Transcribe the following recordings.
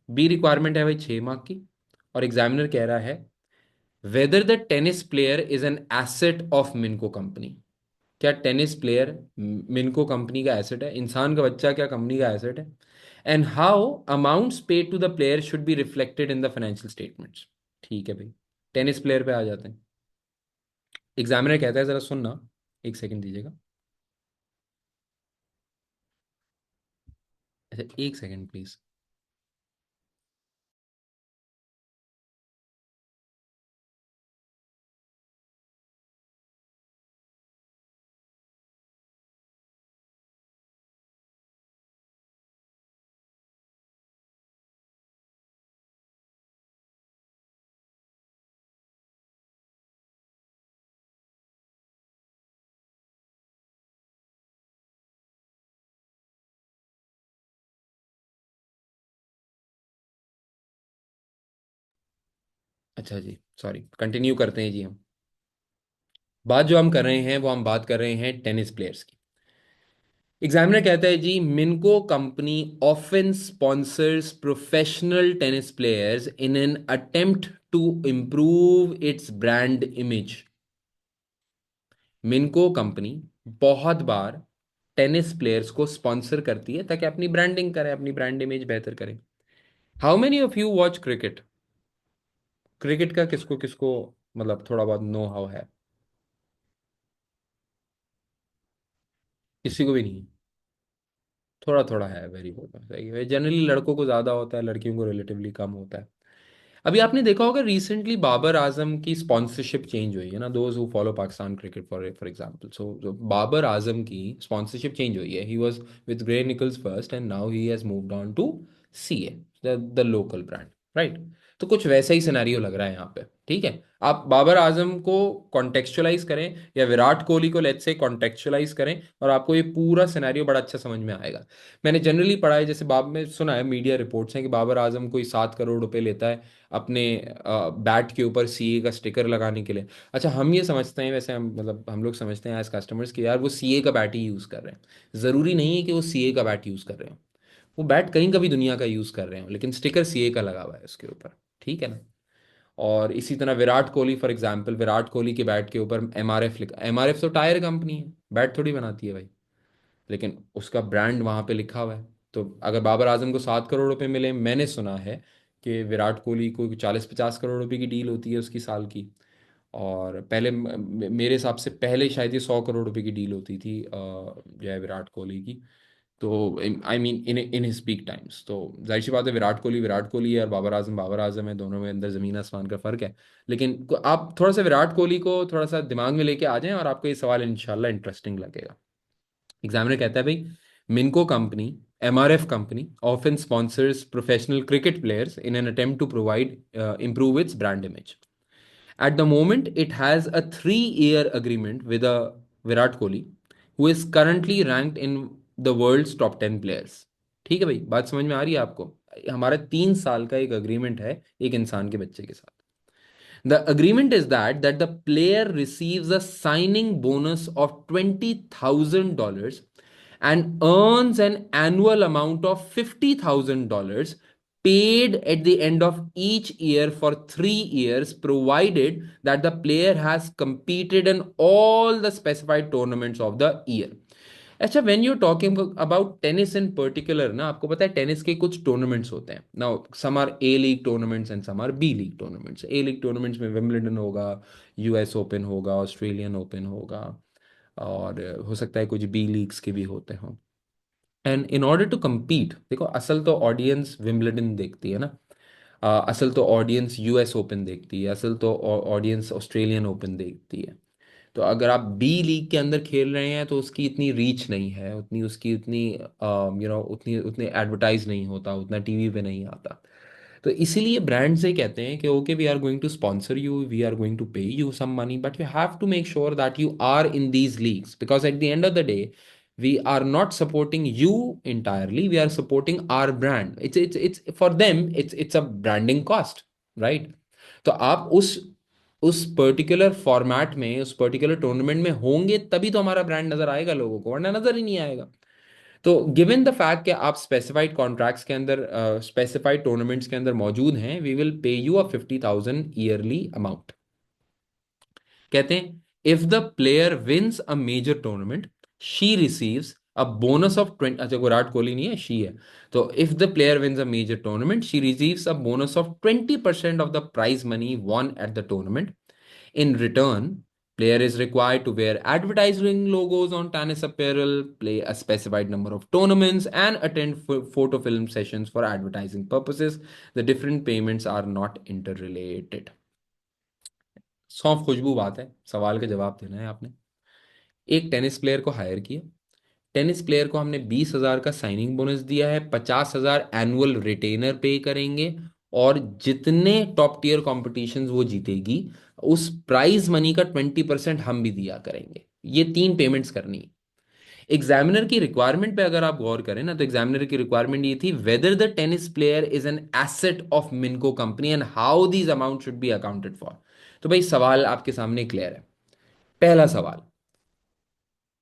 B requirement है भाई 6 mark की, और एग्जामिनर कह रहा है whether the tennis player is an asset of Minco company. क्या टेनिस प्लेयर मिनको कंपनी का एसेट है, इंसान का बच्चा क्या कंपनी का एसेट है? And how amounts paid to the player should be reflected in the financial statements. ठीक है भाई, टेनिस प्लेयर पे आ जाते हैं। एग्जामिनर कहता है, जरा सुनना, एक सेकंड दीजिएगा। अच्छा, एक सेकंड प्लीज। अच्छा जी, सॉरी, कंटिन्यू करते हैं जी हम। बात जो हम कर रहे हैं वो हम बात कर रहे हैं टेनिस प्लेयर्स की। एग्जामिनर कहता है जी, Minco company often sponsors professional tennis players in an attempt to improve its brand image. Minco company बहुत बार टेनिस प्लेयर्स को स्पॉन्सर करती है ताकि अपनी ब्रांडिंग करे, अपनी ब्रांड इमेज बेहतर करे। How many of you watch cricket? Cricket का किसको किसको मतलब थोड़ा बहुत नो हाउ है? किसी को भी नहीं? थोड़ा थोड़ा है, वेरी गुड, सही है। जनरली लड़कों को ज़्यादा होता है, लड़कियों को रिलेटिवली कम होता है। अभी आपने देखा होगा रिसेंटली बाबर आजम की स्पॉन्सरशिप चेंज हुई है ना, those who follow Pakistan cricket for example. So Babar Azam की स्पॉन्सरशिप चेंज हुई है। He was with Gray Nicolls first and now he has moved on to CA, the local brand, right? तो कुछ वैसा ही सिनेरियो लग रहा है यहाँ पे। ठीक है, आप बाबर आजम को कॉन्टेक्चुअलाइज करें या विराट कोहली को लेट्स से कॉन्टेक्चुअलाइज करें, और आपको ये पूरा सिनेरियो बड़ा अच्छा समझ में आएगा। मैंने जनरली पढ़ा है, जैसे बाब में सुना है, मीडिया रिपोर्ट्स हैं कि बाबर आजम कोई 7 करोड़ रुपए लेता है अपने बैट के ऊपर सीए का स्टिकर लगाने के लिए। अच्छा, हम ये समझते हैं, वैसे हम मतलब हम लोग समझते हैं एज कस्टमर्स कि यार वो सीए का बैट ही यूज़ कर रहे हैं। ज़रूरी नहीं है कि वो सीए का बैट यूज़ कर रहे हो, वो बैट कहीं का भी दुनिया का यूज़ कर रहे हो, लेकिन स्टिकर सीए का लगा हुआ है उसके ऊपर। ठीक है ना? और इसी तरह विराट कोहली फॉर एग्जाम्पल, विराट कोहली के बैट के ऊपर एमआरएफ लिखा। एमआरएफ तो टायर कंपनी है, बैट थोड़ी बनाती है भाई, लेकिन उसका ब्रांड वहां पे लिखा हुआ है। तो अगर बाबर आजम को 7 करोड़ रुपए मिले, मैंने सुना है कि विराट कोहली को 40-50 करोड़ रुपए की डील होती है उसकी साल की। और पहले मेरे हिसाब से पहले शायद ये 100 करोड़ रुपए की डील होती थी जो है विराट कोहली की। तो I mean in in his peak times, तो जाहिर सी बात है विराट कोहली विराट कोहली है और बाबर आजम है, दोनों में अंदर ज़मीन आसमान का फ़र्क है। लेकिन आप थोड़ा सा विराट कोहली को थोड़ा सा दिमाग में लेके आ जाएं और आपको ये सवाल इंशाल्लाह इंटरेस्टिंग लगेगा। एग्जामिनर कहता है भाई, Minco company, MRF company often sponsors professional cricket players in an attempt to provide improve its brand image. At the moment, it has a 3-year agreement with a Virat Kohli, who is currently ranked in the world's top 10 players. ठीक है भाई, बात समझ में आ रही है आपको? हमारा 3 साल का एक अग्रीमेंट है एक इंसान के बच्चे के साथ। The agreement is that the player receives a signing bonus of $20,000 and earns an annual amount of $50,000 paid at the end of each year for 3 years, provided that the player has competed in all the specified tournaments of the year. अच्छा, when you talking about tennis in particular ना, आपको पता है tennis के कुछ tournaments होते हैं ना। Some are A league tournaments and some are B league tournaments. A league tournaments में विंबलडन होगा, यूएस ओपन होगा, ऑस्ट्रेलियन ओपन होगा, और हो सकता है कुछ बी लीग्स के भी होते हों। And in order to compete, देखो असल तो ऑडियंस विंबलडन देखती है ना, असल तो ऑडियंस यूएस ओपन देखती है, असल तो ऑडियंस ऑस्ट्रेलियन ओपन देखती है। तो अगर आप बी लीग के अंदर खेल रहे हैं तो उसकी इतनी रीच नहीं है, उतनी उसकी उतनी उतनी उतने एडवर्टाइज नहीं होता, उतना टीवी पे नहीं आता। तो इसीलिए ब्रांड से कहते हैं कि okay, we are going to sponsor you, we are going to pay you some money, but you have to make sure that you are in these leagues, because at the end of the day we are not supporting you entirely, we are supporting our brand. It's for them, it's a branding cost, right? तो आप उस particular format में, उस particular tournament में होंगे तभी तो हमारा ब्रांड नजर आएगा लोगों को, वरना नजर ही नहीं आएगा। तो गिवन द फैक्ट कि आप स्पेसिफाइड कॉन्ट्रैक्ट्स के अंदर, स्पेसिफाइड टूर्नामेंट्स के अंदर मौजूद हैं, we will pay you a 50,000 yearly amount. कहते हैं if the player wins a major tournament she receives a bonus of 20। अच्छा, विराट कोहली नहीं है, शी है। तो if the player wins a major tournament she receives a bonus of 20% of the prize money won at the tournament. In return, player is required to wear advertising logos on tennis apparel, play a specified number of tournaments, and attend photo film sessions for advertising purposes. The different payments are not interrelated. सौंफ खुशबू बात है, सवाल का जवाब देना है आपने। एक टेनिस प्लेयर को हायर किया, टेनिस प्लेयर को हमने 20,000 का साइनिंग बोनस दिया है, 50,000 एनुअल रिटेनर पे करेंगे, और जितने टॉप टियर कॉम्पिटिशन्स वो जीतेगी उस प्राइज मनी का 20% हम भी दिया करेंगे। ये तीन पेमेंट्स करनी है। एग्जामिनर की रिक्वायरमेंट पे अगर आप गौर करें ना, तो एग्जामिनर की रिक्वायरमेंट ये थी, whether the tennis player is an asset of Minco company and how these amount should be accounted for. तो भाई सवाल आपके सामने क्लियर है। पहला सवाल,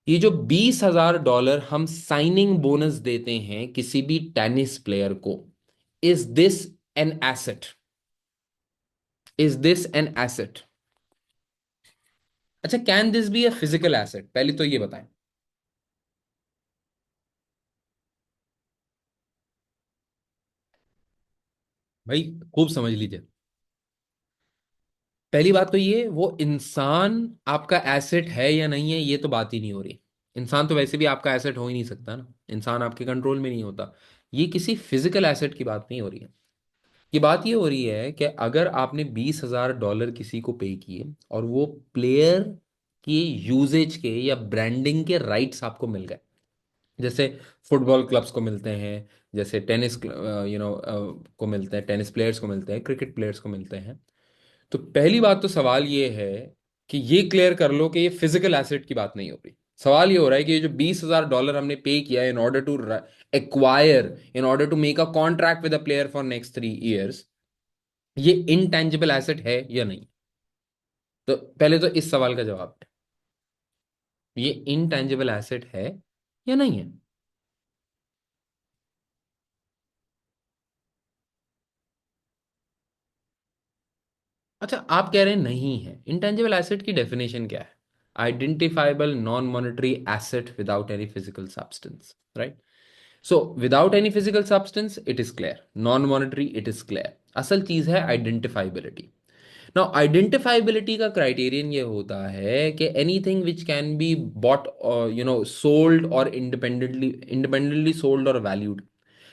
ये जो $20,000 हम साइनिंग बोनस देते हैं किसी भी टेनिस प्लेयर को, is this an asset? Is this an asset? अच्छा, can this be a physical asset? पहले तो ये बताएं। भाई खूब समझ लीजिए। पहली बात तो ये, वो इंसान आपका एसेट है या नहीं है, ये तो बात ही नहीं हो रही। इंसान तो वैसे भी आपका एसेट हो ही नहीं सकता ना, इंसान आपके कंट्रोल में नहीं होता। ये किसी फिजिकल एसेट की बात नहीं हो रही है। ये बात ये हो रही है कि अगर आपने $20,000 किसी को पे किए और वो प्लेयर की यूजेज के या ब्रांडिंग के राइट्स आपको मिल गए, जैसे फुटबॉल क्लब्स को मिलते हैं, जैसे टेनिस को मिलते हैं, टेनिस प्लेयर्स को मिलते हैं, क्रिकेट प्लेयर्स को मिलते हैं। तो पहली बात तो सवाल ये है कि ये क्लियर कर लो कि ये फिजिकल एसेट की बात नहीं हो रही। सवाल ये हो रहा है कि ये जो $20,000 हमने पे किया in order to acquire, in order to make a contract with a player for next 3 years, ये इनटेंजिबल एसेट है या नहीं? तो पहले तो इस सवाल का जवाब है, ये इनटेंजिबल एसेट है या नहीं है? अच्छा, आप कह रहे हैं नहीं है। इंटेंजिबल एसेट की डेफिनेशन क्या है? Identifiable non monetary asset without any physical substance, right? So without any physical substance it is clear, non monetary it is clear. असल चीज है आइडेंटिफाइबिलिटी। नाउ आइडेंटिफाइबिलिटी का क्राइटेरियन ये होता है कि anything which can be bought, sold और इंडिपेंडेंटली सोल्ड और वैल्यूड,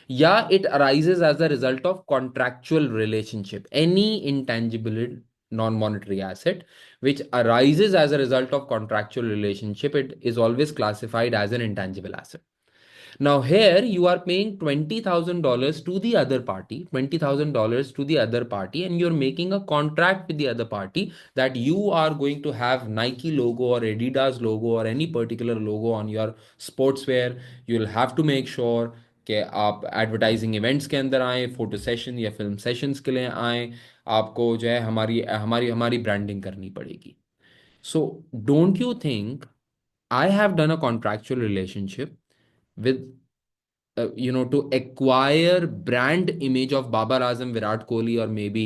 या it arises as a result of contractual relationship. Any intangible non-monetary asset which arises as a result of contractual relationship, it is always classified as an intangible asset. Now, here you are paying $20,000 to the other party, $20,000 to the other party, and you're making a contract with the other party that you are going to have Nike logo or Adidas logo or any particular logo on your sportswear. You'll have to make sure कि आप advertising events के अंदर आए, photo session या film sessions के लिए आए, आपको जो है हमारी हमारी हमारी ब्रांडिंग करनी पड़ेगी। So don't you think I have done a contractual relationship with, to acquire brand image of Babar Azam, Virat Kohli, or maybe,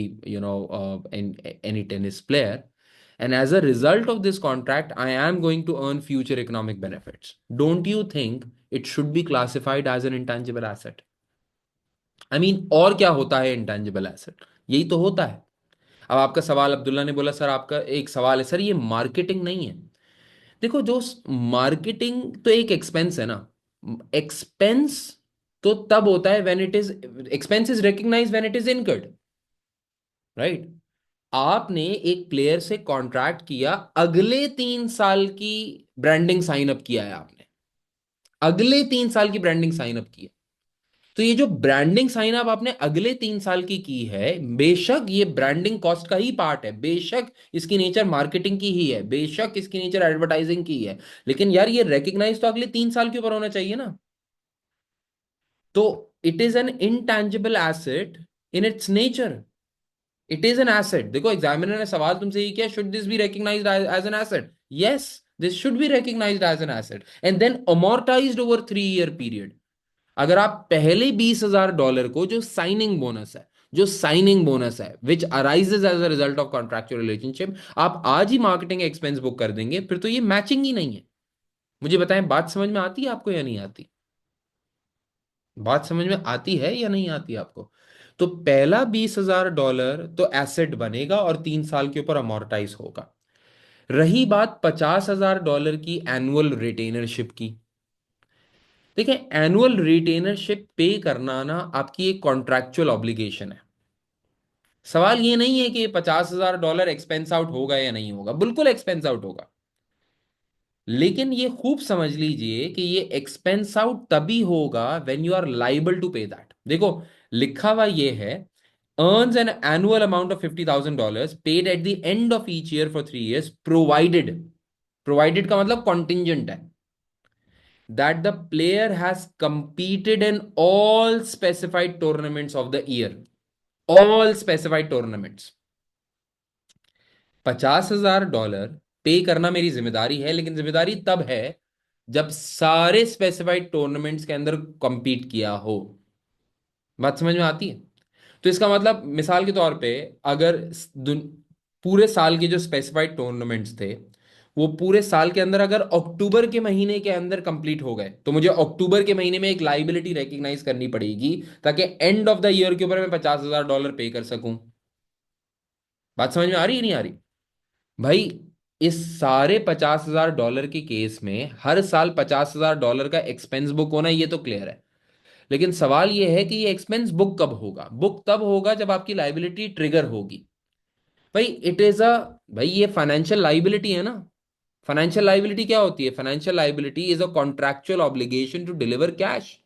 any tennis player. And as a result of this contract, I am going to earn future economic benefits. Don't you think it should be classified as an intangible asset? I mean, और क्या होता है intangible asset? यही तो होता है। अब आपका सवाल, अब्दुल्ला ने बोला सर आपका एक सवाल है सर, ये मार्केटिंग नहीं है। देखो, जो मार्केटिंग तो एक एक्सपेंस है ना। एक्सपेंस तो तब होता है when it is, expense is recognize when it is incurred, right? आपने एक प्लेयर से कॉन्ट्रैक्ट किया, अगले 3 साल की ब्रांडिंग साइन अप किया है आपने, अगले 3 साल की ब्रांडिंग साइन अप की है। तो ये जो ब्रांडिंग साइन अप आपने अगले 3 साल की है, बेशक ये ब्रांडिंग कॉस्ट का ही पार्ट है, बेशक इसकी नेचर मार्केटिंग की ही है, बेशक इसकी नेचर एडवर्टाइजिंग की है, लेकिन यार ये रिकग्नाइज तो अगले 3 साल के ऊपर होना चाहिए ना। तो it is an intangible asset in its nature. It is an asset. देखो, एग्जामिनर ने सवाल तुमसे ये किया, should this be recognised as an asset? Yes, this should be recognised as an asset and then amortised over 3 year period. अगर आप पहले $20,000 को, जो साइनिंग बोनस है which arises as a result of contractual relationship, आप आज ही marketing expense book कर देंगे, फिर तो ये मैचिंग ही नहीं है। मुझे बताएं, बात समझ में आती है आपको या नहीं आती? बात समझ में आती है या नहीं आती आपको? तो पहला $20,000 तो एसेट बनेगा और 3 साल के ऊपर अमोर्टाइज होगा। रही बात $50,000 की एनुअल रिटेनरशिप की। देखिए, एनुअल रिटेनरशिप पे करना ना आपकी एक कॉन्ट्रैक्चुअल ऑब्लिगेशन है। सवाल ये नहीं है कि $50,000 एक्सपेंस आउट होगा या नहीं होगा, बिल्कुल एक्सपेंस आउट होगा। लेकिन ये खूब समझ लीजिए कि ये एक्सपेंस आउट तभी होगा when you are liable to pay that. देखो, लिखा हुआ ये है, earns an annual amount of $50,000 paid at the end of each year for 3 years, provided का मतलब contingent है, that the player has competed in all specified tournaments of the year, all specified tournaments। $50,000 पे करना मेरी जिम्मेदारी है, लेकिन जिम्मेदारी तब है जब सारे स्पेसिफाइड टूर्नामेंट्स के अंदर compete किया हो। बात समझ में आती है? तो इसका मतलब मिसाल के तौर पे, अगर पूरे साल के जो स्पेसिफाइड टूर्नामेंट्स थे, वो पूरे साल के अंदर अगर अक्टूबर के महीने के अंदर कंप्लीट हो गए, तो मुझे अक्टूबर के महीने में एक लाइबिलिटी रिकग्नाइज करनी पड़ेगी, ताकि एंड ऑफ द ईयर के ऊपर मैं $50,000 पे कर सकूं। बात समझ में आ रही है नहीं आ रही? भाई, इस सारे $50,000 के केस में हर साल $50,000 का एक्सपेंस बुक होना, ये तो क्लियर है। लेकिन सवाल ये है कि ये एक्सपेंस बुक कब होगा? बुक तब होगा जब आपकी लाइबिलिटी ट्रिगर होगी। भाई इट इज अ भाई, ये फाइनेंशियल लाइबिलिटी है ना। फाइनेंशियल लाइबिलिटी क्या होती है? Financial liability is a contractual obligation to deliver cash.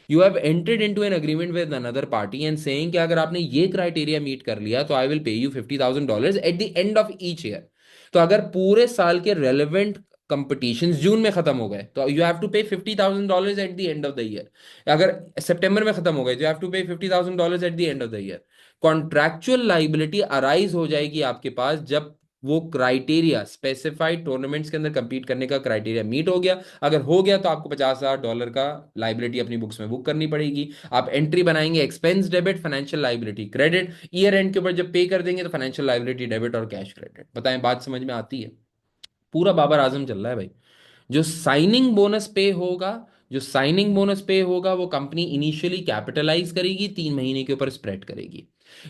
You have entered into an agreement with another party and saying कि अगर आपने ये क्राइटेरिया मीट कर लिया तो I will pay you $50,000 at the end of each year. तो अगर पूरे साल के रेलेवेंट कंपटीशन जून में खत्म हो गए, तो यू हैव टू पे $50,000 at the end of the year. अगर सितंबर में खत्म हो गए, तो यू हैव टू पे $50,000 at the end of the year. Contractual liability arise हो जाएगी आपके पास जब वो क्राइटेरिया, स्पेसिफाइड टूर्नामेंट्स के अंदर कंपीट करने का क्राइटेरिया मीट हो गया। अगर हो गया तो आपको $50,000 का लाइबिलिटी अपनी बुक्स में बुक करनी पड़ेगी। आप एंट्री बनाएंगे, expense debit, financial liability credit. Year and के ऊपर जब पे कर देंगे तो फाइनेंशियल लाइबिलिटी डेबिट और कैश क्रेडिट। बताएं, बात समझ में आती है? पूरा बाबर आजम चल रहा है भाई। जो साइनिंग बोनस पे होगा, वो कंपनी इनिशियली कैपिटलाइज करेगी, 3 महीने के ऊपर स्प्रेड करेगी।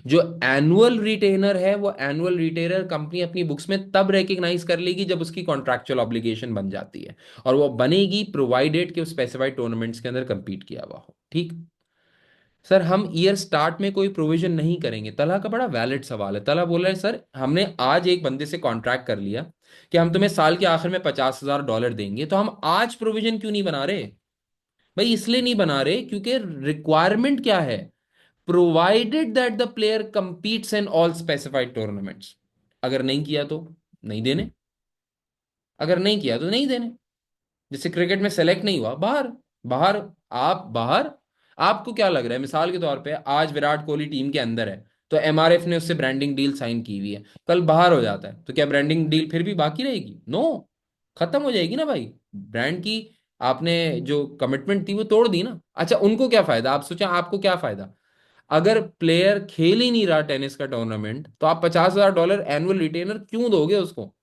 जो एनुअल रिटेनर है, वो एनुअल रिटेनर कंपनी अपनी बुक्स में तब रिकग्नाइज कर लेगी जब उसकी कॉन्ट्रैक्चुअल ऑब्लिगेशन बन जाती है। और वो बनेगी प्रोवाइडेड कि स्पेसिफाइड टूर्नामेंट्स के अंदर कंपीट किया हुआ हो। ठीक। सर, हम ईयर स्टार्ट में कोई प्रोविजन नहीं करेंगे। तला का बड़ा वैलिड सवाल है। तला बोला है, सर हमने आज एक बंदे से कॉन्ट्रैक्ट कर लिया कि हम तुम्हें साल के आखिर में $50,000 देंगे, तो हम आज प्रोविजन क्यों नहीं बना रहे? भाई इसलिए नहीं बना रहे क्योंकि रिक्वायरमेंट क्या है? Provided that the player competes in all specified tournaments. अगर नहीं किया तो नहीं देने, अगर नहीं किया तो नहीं देने। जैसे क्रिकेट में सेलेक्ट नहीं हुआ, बाहर। बाहर। आप बाहर। आपको क्या लग रहा है, मिसाल के तौर पे आज विराट कोहली टीम के अंदर है, तो एमआरएफ ने उससे ब्रांडिंग डील साइन की हुई है, कल बाहर हो जाता है, तो क्या ब्रांडिंग डील फिर भी बाकी रहेगी? नो, खत्म हो जाएगी ना भाई। ब्रांड की आपने जो कमिटमेंट थी वो तोड़ दी ना। अच्छा, उनको क्या फायदा? आप सोचा आपको क्या फायदा? अगर प्लेयर खेल ही नहीं रहा टेनिस का टूर्नामेंट, तो आप $50,000 एनुअल रिटेनर क्यों दोगे उसको?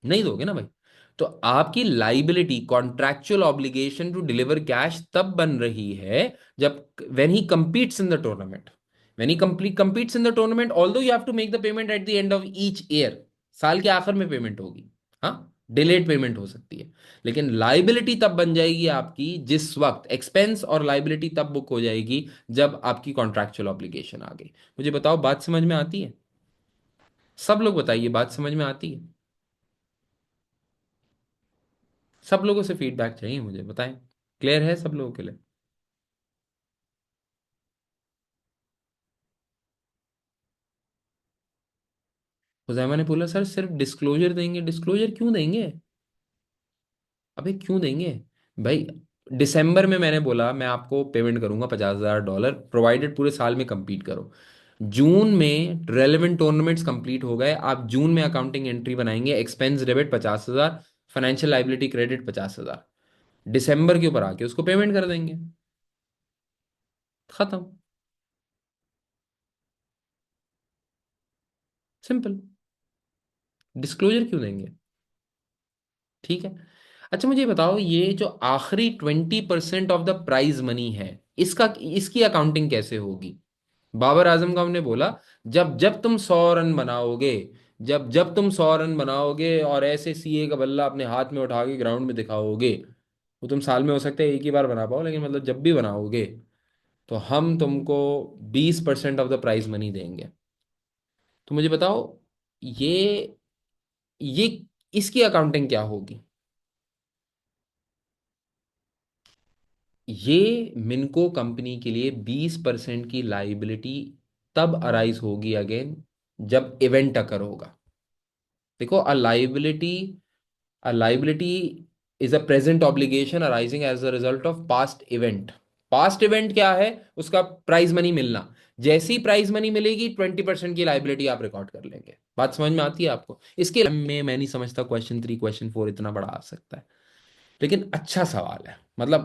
नहीं दोगे ना भाई। तो आपकी liability, contractual obligation to deliver cash तब बन रही है जब when he competes in the tournament. When he competes in the tournament, although you have to make the payment at the end of each year. साल के आखिर में payment होगी। हाँ, डिलेड पेमेंट हो सकती है। लेकिन लाइबिलिटी तब बन जाएगी आपकी जिस वक्त एक्सपेंस, और लाइबिलिटी तब बुक हो जाएगी जब आपकी कॉन्ट्रैक्चुअल ऑब्लिगेशन आ गई। मुझे बताओ, बात समझ में आती है? सब लोग बताइए, बात समझ में आती है? सब लोगों से फीडबैक चाहिए मुझे, बताएं। क्लियर है सब लोगों के लिए? हुजैमा ने बोला, सर सिर्फ डिस्क्लोजर देंगे। डिस्क्लोजर क्यों देंगे? अबे क्यों देंगे भाई? दिसंबर में मैंने बोला मैं आपको पेमेंट करूंगा $50,000, प्रोवाइडेड पूरे साल में कंप्लीट करो। जून में रेलेवेंट टूर्नामेंट्स कंप्लीट हो गए, आप जून में अकाउंटिंग एंट्री बनाएंगे, expense debit 50,000, financial liability credit 50,000, दिसंबर के ऊपर आके उसको पेमेंट कर देंगे, खत्म, सिंपल। डिस्क्लोजर क्यों देंगे? ठीक है। अच्छा मुझे बताओ, ये जो आखिरी 20% ऑफ द प्राइज मनी है, इसका, इसकी अकाउंटिंग कैसे होगी? बाबर आजम को हमने बोला, जब जब तुम 100 रन बनाओगे, जब जब तुम 100 रन बनाओगे और ऐसे सीए का बल्ला अपने हाथ में उठा के ग्राउंड में दिखाओगे, वो तुम साल में हो सकता है एक ही बार बना पाओ, लेकिन मतलब जब भी बनाओगे, तो हम तुमको 20% ऑफ द प्राइज मनी देंगे। तो मुझे बताओ, ये इसकी अकाउंटिंग क्या होगी? ये मिनको कंपनी के लिए 20% की लाइबिलिटी तब अराइज होगी अगेन, जब इवेंट अकर होगा। देखो, a liability is a present obligation arising as a result of past event. Past event क्या है? उसका प्राइज मनी मिलना। जैसी प्राइज मनी मिलेगी, 20% की लाइबिलिटी आप रिकॉर्ड कर लेंगे। बात समझ में आती है आपको? इसके में मैं नहीं समझता क्वेश्चन 3 क्वेश्चन 4 इतना बड़ा आ सकता है, लेकिन अच्छा सवाल है, मतलब